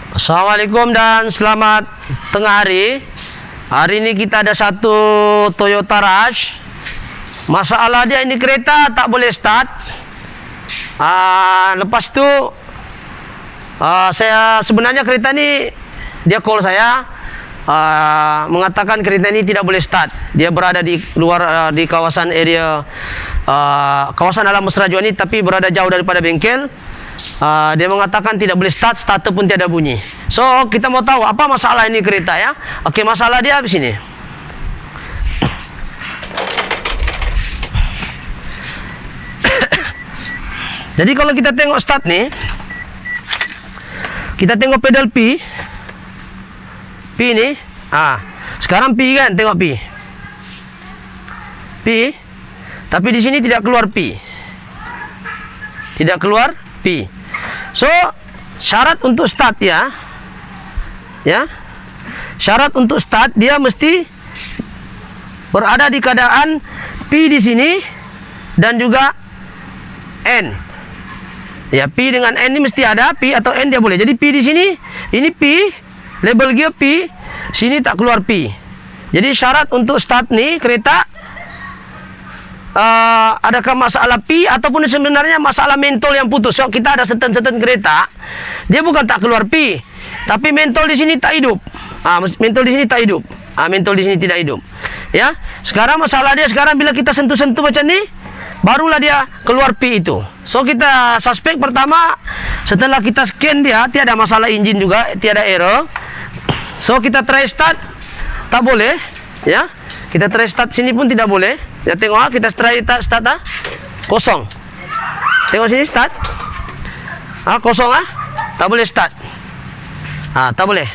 Assalamualaikum dan selamat tengah hari. Hari ini kita ada satu Toyota Rush. Masalah dia ini kereta tak boleh start. Lepas tu saya sebenarnya kereta ni dia call saya mengatakan kereta ini tidak boleh start. Dia berada di luar di kawasan area kawasan Alam Mesra Juani, tapi berada jauh daripada bengkel. Dia mengatakan tidak boleh start, starter pun tiada bunyi. So kita mau tahu apa masalah ini kereta ya. Oke, masalah dia di sini. Jadi kalau kita tengok start nih, kita tengok pedal P ini. Sekarang P kan, tengok P. Tapi di sini tidak keluar P. Tidak keluar P. So, syarat untuk start ya. Syarat untuk start dia mesti berada di keadaan P di sini dan juga N. Ya, P dengan N ini mesti ada, P atau N dia boleh. Jadi P di sini, ini P, label gear P, sini tak keluar P. Jadi syarat untuk start nih kereta, adakah masalah P ataupun sebenarnya masalah mentol yang putus. So kita ada seten-seten kereta, dia bukan tak keluar P, tapi mentol di sini tak hidup. Mentol di sini tak hidup. Mentol di sini tidak hidup. Ya, sekarang masalah dia sekarang bila kita sentuh-sentuh macam ni, barulah dia keluar P itu. So kita suspek pertama, setelah kita scan dia tiada masalah engine juga, tiada error. So kita try start, tak boleh. Ya, kita try start sini pun tidak boleh. Ya, tengok kita try start kosong. Tengok sini start. Kosong tak boleh start. Tak boleh.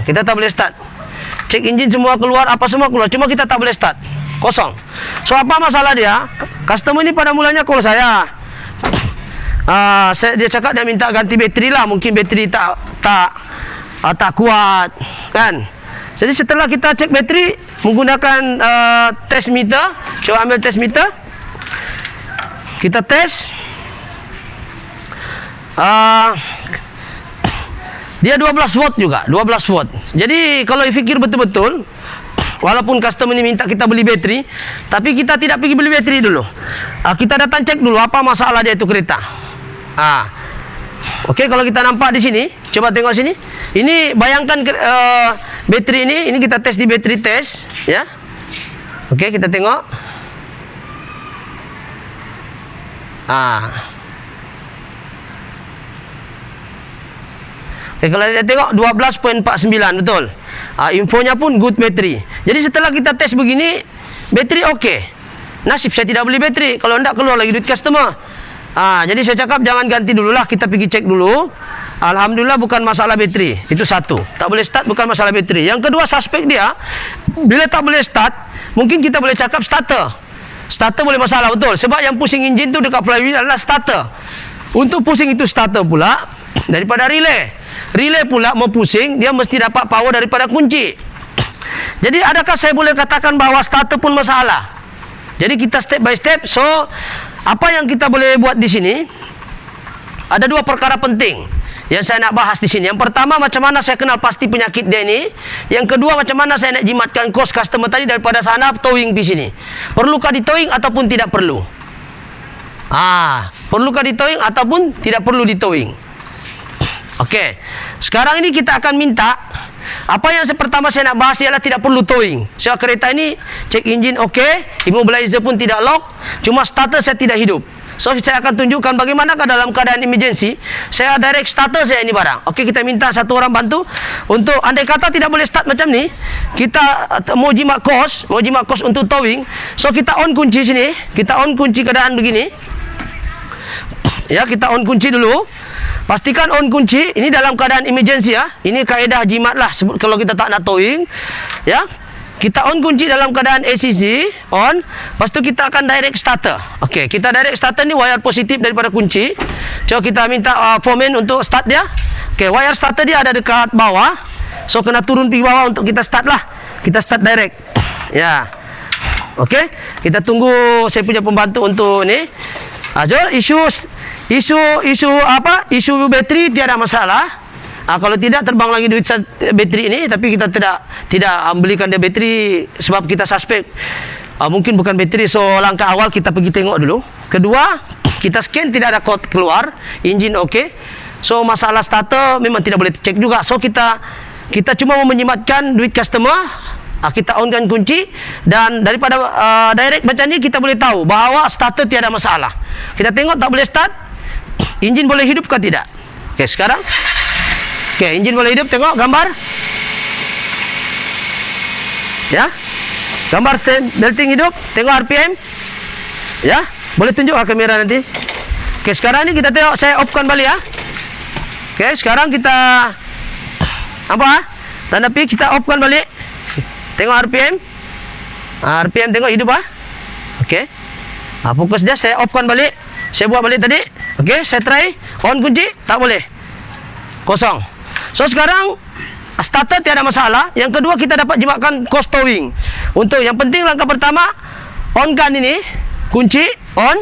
Kita tak boleh start. Cek engine semua keluar, apa semua keluar, cuma kita tak boleh start. Kosong. So apa masalah dia? Customer ini pada mulanya call saya. Dia cakap dia minta ganti bateri lah, mungkin bateri tak kuat kan. Jadi setelah kita cek bateri menggunakan test meter, coba ambil test meter, kita tes, dia 12 volt juga, 12 volt. Jadi kalau fikir betul-betul, walaupun customer ini minta kita beli bateri, tapi kita tidak pergi beli bateri dulu. Kita datang cek dulu apa masalah dia itu kereta. Oke, kalau kita nampak di sini, coba tengok sini. Ini bayangkan bateri ini kita tes di bateri test, ya. Oke, kita tengok. Oke, kalau kita tengok 12.49 betul. Infonya pun good bateri. Jadi setelah kita tes begini, bateri oke. Nasib saya tidak beli bateri, kalau tidak keluar lagi duit customer. Jadi saya cakap jangan ganti dulu lah, kita pergi cek dulu. Alhamdulillah bukan masalah bateri. Itu satu, tak boleh start bukan masalah bateri. Yang kedua, suspek dia bila tak boleh start, mungkin kita boleh cakap starter. Starter boleh masalah betul, sebab yang pusing engine tu dekat flywheel adalah starter. Untuk pusing itu starter pula daripada relay. Relay pula mau pusing, dia mesti dapat power daripada kunci. Jadi adakah saya boleh katakan bahawa starter pun masalah? Jadi kita step by step. So apa yang kita boleh buat di sini? Ada dua perkara penting yang saya nak bahas di sini. Yang pertama, macam mana saya kenal pasti penyakit dia ini. Yang kedua, macam mana saya nak jimatkan kos customer tadi daripada sana towing di sini. Perlukah di towing ataupun tidak perlu? Perlukah di towing ataupun tidak perlu di towing? Oke, sekarang ini kita akan minta, apa yang pertama saya nak bahas ialah tidak perlu towing. Sebab kereta ini cek engine oke, immobilizer pun tidak lock, cuma starter saya tidak hidup. So saya akan tunjukkan bagaimanakah dalam keadaan emergency saya direct starter saya ini barang. Oke, kita minta satu orang bantu untuk andai kata tidak boleh start macam ni, kita mau jimat kos untuk towing. So kita on kunci sini, kita on kunci keadaan begini. Ya, kita on kunci dulu. Pastikan on kunci. Ini dalam keadaan emergency ya. Ini kaedah jimat lah kalau kita tak nak towing. Ya, kita on kunci dalam keadaan ACC on. Lepas tu kita akan direct starter. Okey, kita direct starter ni wire positif daripada kunci. Coba kita minta foreman untuk start dia. Okey, wire starter dia ada dekat bawah. So kena turun pergi bawah untuk kita start lah. Kita start direct. Ya. Okey, kita tunggu saya punya pembantu untuk ni. Jol, isu bateri tiada masalah. Kalau tidak terbang lagi duit bateri ini, tapi kita tidak belikan dia bateri sebab kita suspek mungkin bukan bateri. So langkah awal kita pergi tengok dulu. Kedua, kita scan tidak ada kod keluar, engine okey. So masalah starter memang tidak boleh cek juga. So kita cuma mau menjimatkan duit customer. Kita onkan kunci dan daripada direct macam ni kita boleh tahu bahawa starter tiada masalah. Kita tengok tak boleh start, engine boleh hidup ke tidak. Okey, sekarang engine boleh hidup, tengok gambar. Ya. Gambar stem belting hidup, tengok RPM. Ya, boleh tunjuk ke kamera nanti. Okey, sekarang ni kita tengok, saya offkan balik ya. Okey, sekarang kita apa? Tanda P kita offkan balik. Tengok RPM. RPM tengok hidup Okey. Fokus dia saya offkan balik. Saya buat balik tadi. Okey, saya try on kunci, tak boleh. Kosong. So sekarang starter tiada masalah. Yang kedua kita dapat jimatkan coast towing. Untuk yang penting langkah pertama, on kan ini, kunci on.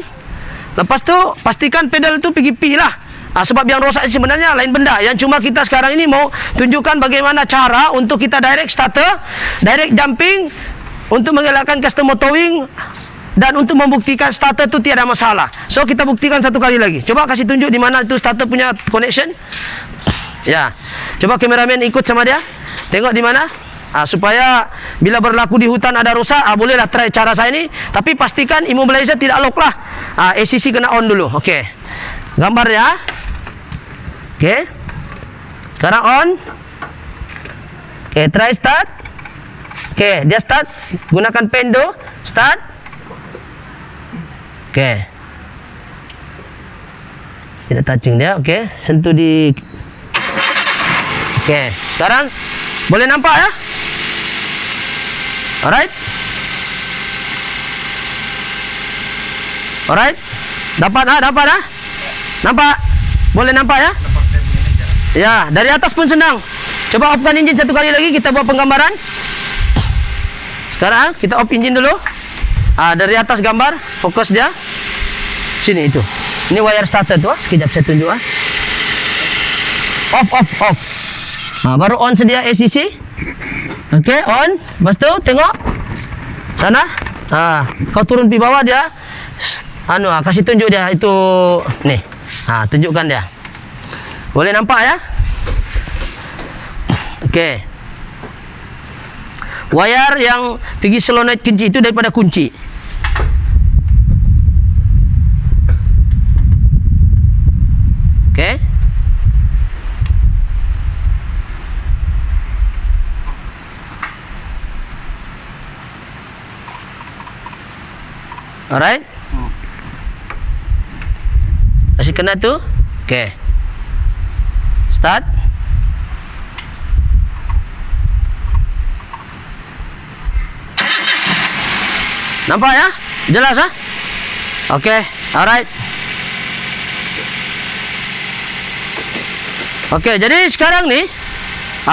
Lepas tu pastikan pedal tu pergi P lah. Sebab yang rosak sebenarnya lain benda. Yang cuma kita sekarang ini mau tunjukkan bagaimana cara untuk kita direct starter, direct jumping untuk mengelakkan customer towing dan untuk membuktikan starter tu tiada masalah. So kita buktikan satu kali lagi. Coba kasih tunjuk di mana itu starter punya connection. Ya. Coba kameramen ikut sama dia. Tengok di mana. Supaya bila berlaku di hutan ada rosak, bolehlah try cara saya ni. Tapi pastikan immobilizer tidak lock lah. ACC kena on dulu. Okey. Gambar ya. Okey. Sekarang on. Okey, try start. Okey, dia start. Gunakan pen tu. Start. Okey. Tidak touching dia. Okey, sentuh di. Okey, sekarang boleh nampak ya? Alright. Alright. Dapat Nampak? Boleh nampak ya? Ya, dari atas pun senang. Coba offkan engine satu kali lagi, kita buat penggambaran. Sekarang kita off engine dulu. Dari atas gambar, fokus dia. Sini itu. Ini wire starter tu. Sekejap saya tunjuk Off. Baru on sedia ACC. Okey, on. Lepas tu tengok sana. Kau turun pi bawah dia. Kasih tunjuk dia itu ni. Tunjukkan dia. Boleh nampak ya? Okey. Wire yang pergi solenoid kunci itu daripada kunci. Okey. Alright. Masih kena tu. Okey. Start. Nampak ya? Jelas Okey. Alright. Okey, jadi sekarang ni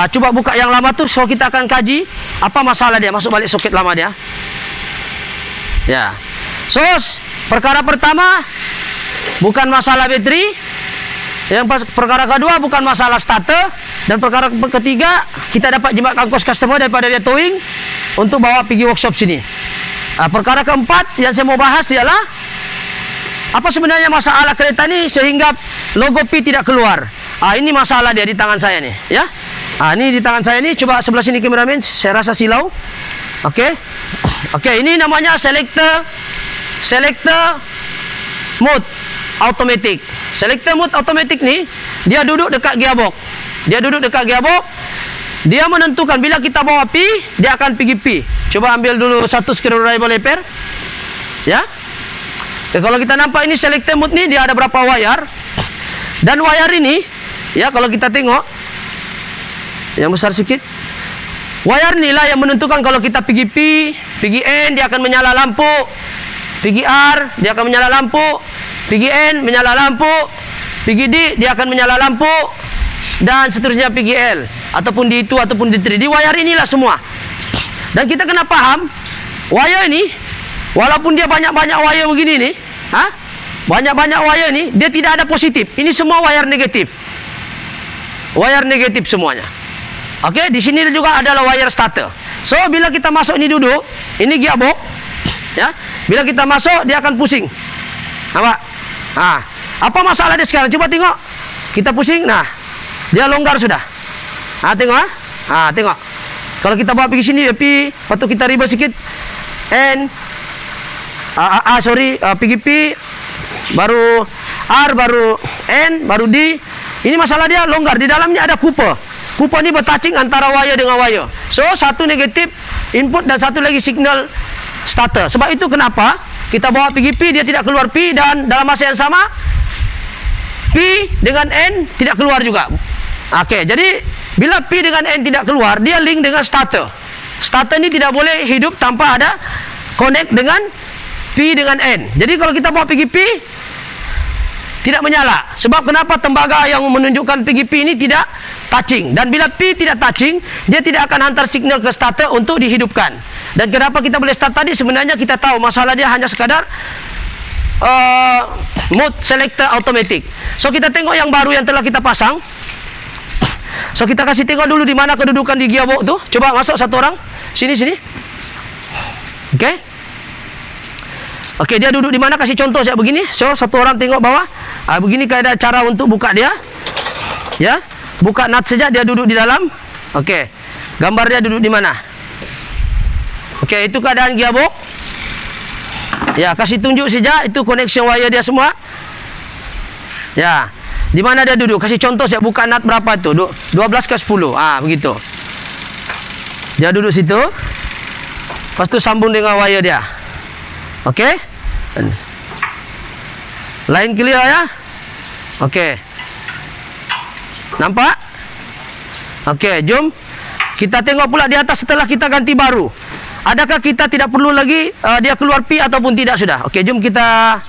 cuba buka yang lama tu. So kita akan kaji apa masalah dia. Masuk balik soket lama dia. Ya. So, perkara pertama bukan masalah bateri. Yang perkara kedua bukan masalah starter. Dan perkara ketiga, kita dapat jimatkan kos customer daripada dia towing untuk bawa pergi workshop sini. Perkara keempat yang saya mau bahas ialah apa sebenarnya masalah kereta ni sehingga logo P tidak keluar. Ini masalah dia di tangan saya ni, ya. Ini di tangan saya ni. Coba sebelah sini kameramen, saya rasa silau. Okey. Okey, ini namanya selector mode automatic. Selector mode automatic ni dia duduk dekat gearbox. Dia menentukan bila kita bawa P, dia akan pergi P. Coba ambil dulu satu screwdriver leper. Ya. Kalau kita nampak ini selector mode ni dia ada berapa wire. Dan wire ini ya kalau kita tengok yang besar sikit. Wire ni lah yang menentukan kalau kita pergi P, pergi N dia akan menyala lampu. Pergi R, dia akan menyala lampu. Pergi N, menyala lampu. Pergi D, dia akan menyala lampu. Dan seterusnya pergi L. Ataupun D2, ataupun D3. Di wire inilah semua. Dan kita kena faham, wire ini, walaupun dia banyak-banyak wire begini ni, banyak-banyak wire ni, dia tidak ada positif. Ini semua wire negatif. wire negatif semuanya. Okey, di sini juga adalah wire starter. So, bila kita masuk ni duduk, ini gearbox. Ya. Bila kita masuk, dia akan pusing. Nampak? Apa masalah dia sekarang? Coba tengok. Kita pusing, nah. Dia longgar sudah. Tengok tengok. Kalau kita bawa pergi sini, waktu kita reverse sikit, N, pergi P, baru R, baru N, baru D. Ini masalah dia longgar. Di dalamnya ada Cooper. Cooper ni bertouching antara wire dengan wire. So, satu negatif input dan satu lagi signal starter. Sebab itu kenapa kita bawa pergi P, dia tidak keluar P, dan dalam masa yang sama P dengan N tidak keluar juga. Okey, jadi bila P dengan N tidak keluar, dia link dengan starter. Starter ni tidak boleh hidup tanpa ada connect dengan P dengan N. Jadi kalau kita bawa pergi P, tidak menyala. Sebab kenapa? Tembaga yang menunjukkan pergi P ini tidak touching. Dan bila P tidak touching, dia tidak akan hantar signal ke starter untuk dihidupkan. Dan kenapa kita boleh start tadi? Sebenarnya kita tahu masalah dia hanya sekadar mode selector automatic. So, kita tengok yang baru yang telah kita pasang. So, kita kasih tengok dulu di mana kedudukan di gearbox tu. Coba masuk satu orang. Sini. Okey. Okey, dia duduk di mana? Kasih contoh saya begini. So, satu orang tengok bawah. Begini keadaan cara untuk buka dia. Ya. Buka nut saja, dia duduk di dalam. Okey. Gambar dia duduk di mana? Okey, itu keadaan gearbox. Ya, kasih tunjuk saja. Itu connection wire dia semua. Ya. Di mana dia duduk? Kasih contoh saya buka nut berapa tu? 12 ke 10. Begitu. Dia duduk situ. Lepas tu sambung dengan wire dia. Okey. Line clear ya. Okey. Nampak? Okey, jom kita tengok pula di atas setelah kita ganti baru. Adakah kita tidak perlu lagi dia keluar P ataupun tidak sudah? Okey, jom kita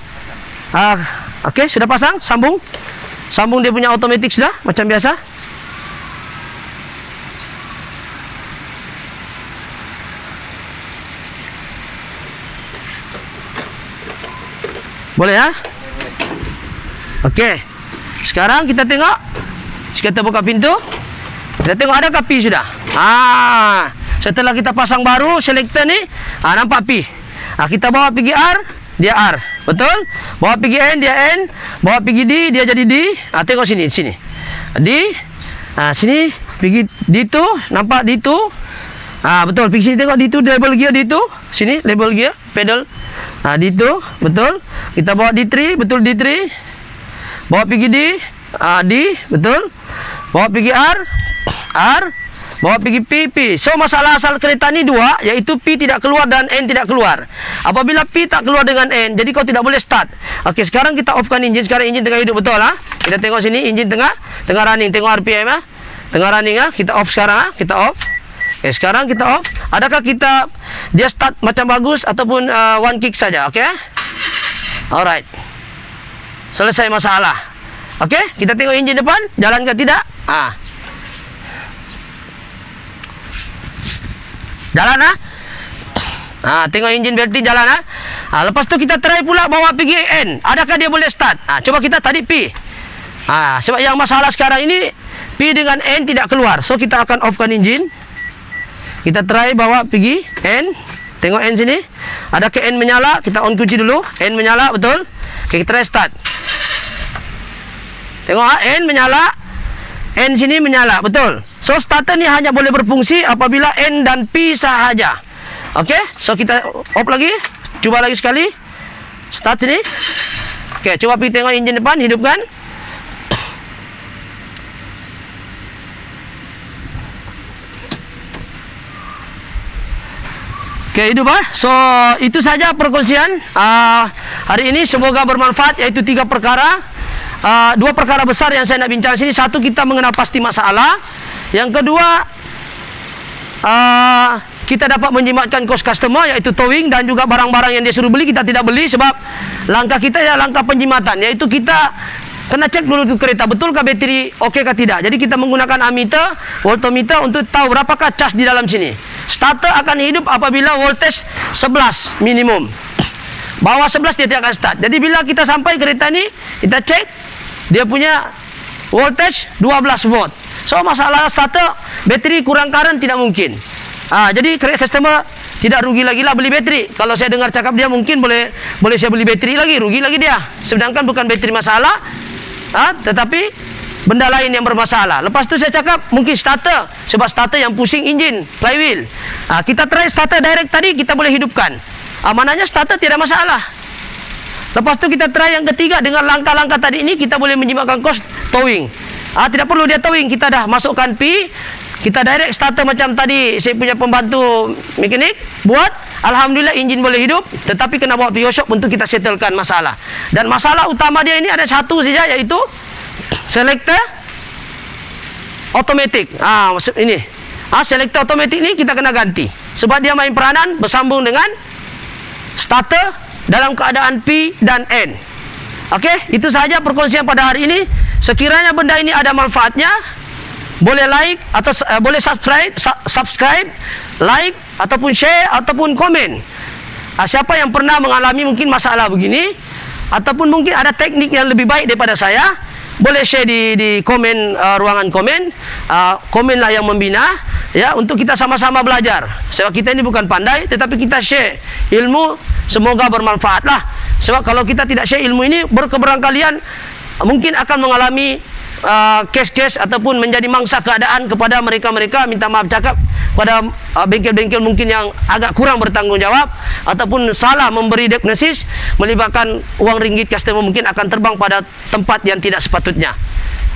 okey, sudah pasang, sambung. Sambung dia punya automatic sudah macam biasa. Boleh ya? Okey. Sekarang kita tengok. Kita buka pintu. Kita tengok adakah P sudah. Setelah kita pasang baru selector ni, nampak P. Kita bawa pergi R, dia R. Betul? Bawa pergi N, dia N. Bawa pergi D, dia jadi D. Tengok sini. D. Sini. Pergi D tu. Nampak D tu. Betul. Pergi sini tengok D tu. Label gear D tu. Sini. Label gear. Pedal. D tu. Betul. Kita bawa D3. Betul D3. Bawa pergi D. D. Betul. Bawa pergi R. R. Bawa pergi P. So, masalah asal kereta ni dua, iaitu P tidak keluar dan N tidak keluar. Apabila P tak keluar dengan N, jadi kau tidak boleh start. Okey, sekarang kita offkan enjin. Sekarang enjin tengah hidup, betul Kita tengok sini, enjin tengah running. Tengok RPM Tengah running Kita off sekarang Kita off. Okey, sekarang kita off. Adakah dia start macam bagus ataupun one kick saja? Okey. Alright. Selesai masalah. Okey, kita tengok enjin depan, jalan ke tidak? Jalan tengok enjin belting jalan lepas tu kita try pula bawa pergi N. Adakah dia boleh start? Coba kita tadi P. Sebab yang masalah sekarang ini P dengan N tidak keluar. So kita akan offkan enjin. Kita try bawa pergi N. Tengok N sini. Adakah N menyala? Kita on kunci dulu. N menyala, betul? Okay, kita try start. Tengok N menyala. N sini menyala, betul. So, starter ni hanya boleh berfungsi apabila N dan P sahaja. Okey, so kita off lagi. Cuba lagi sekali. Start sini. Okey, coba pergi tengok enjin depan, hidupkan. Okey, hidup So, itu saja perkongsian hari ini. Semoga bermanfaat, iaitu 3 perkara. 2 perkara besar yang saya nak bincang sini. Satu, kita mengenal pasti masalah. Yang kedua, kita dapat menjimatkan kos customer, iaitu towing, dan juga barang-barang yang dia suruh beli kita tidak beli sebab langkah kita langkah penjimatan, iaitu kita kena cek dulu tu kereta betulkah bateri okey kah tidak. Jadi kita menggunakan ammeter, voltmeter untuk tahu berapakah cas di dalam sini. Starter akan hidup apabila voltage 11 minimum. Bawah 11 dia tidak akan start. Jadi bila kita sampai kereta ni, kita cek dia punya voltage 12 volt. So masalah starter, bateri kurang current tidak mungkin. Jadi customer tidak rugi lagi lah beli bateri. Kalau saya dengar cakap dia mungkin boleh saya beli bateri lagi, rugi lagi dia. Sedangkan bukan bateri masalah, tetapi benda lain yang bermasalah. Lepas tu saya cakap mungkin starter, sebab starter yang pusing enjin, flywheel. Kita try starter direct tadi, kita boleh hidupkan. Maknanya starter tidak masalah. Lepas tu kita try yang ketiga dengan langkah-langkah tadi ini, kita boleh menjimatkan kos towing. Tidak perlu dia towing, kita dah masukkan P, kita direct starter macam tadi saya punya pembantu mekanik buat. Alhamdulillah enjin boleh hidup, tetapi kena bawa pergi workshop untuk kita settlekan masalah. Dan masalah utama dia ini ada satu saja, iaitu selector automatic. Ini selector automatic ini kita kena ganti, sebab dia main peranan bersambung dengan starter dalam keadaan P dan N. Okey, itu sahaja perkongsian pada hari ini. Sekiranya benda ini ada manfaatnya, boleh like atau boleh subscribe, like ataupun share ataupun komen. Siapa yang pernah mengalami mungkin masalah begini, ataupun mungkin ada teknik yang lebih baik daripada saya, boleh share di komen, ruangan komen. Komenlah yang membina, ya, untuk kita sama-sama belajar. Sebab kita ini bukan pandai, tetapi kita share ilmu, semoga bermanfaat lah. Sebab kalau kita tidak share ilmu ini, berkeberangkalian mungkin akan mengalami kes-kes ataupun menjadi mangsa keadaan kepada mereka-mereka, minta maaf cakap, pada bengkel-bengkel mungkin yang agak kurang bertanggungjawab ataupun salah memberi diagnosis, melibatkan uang ringgit customer mungkin akan terbang pada tempat yang tidak sepatutnya.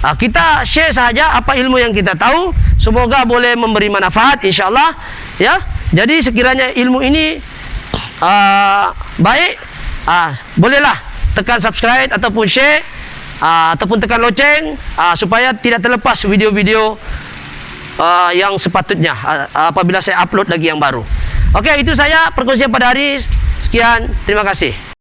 Kita share sahaja apa ilmu yang kita tahu, semoga boleh memberi manfaat insyaAllah, ya. Jadi sekiranya ilmu ini baik, bolehlah tekan subscribe ataupun share, ataupun tekan loceng, supaya tidak terlepas video-video yang sepatutnya apabila saya upload lagi yang baru. Okey, itu saya perkongsian pada hari. Sekian, terima kasih.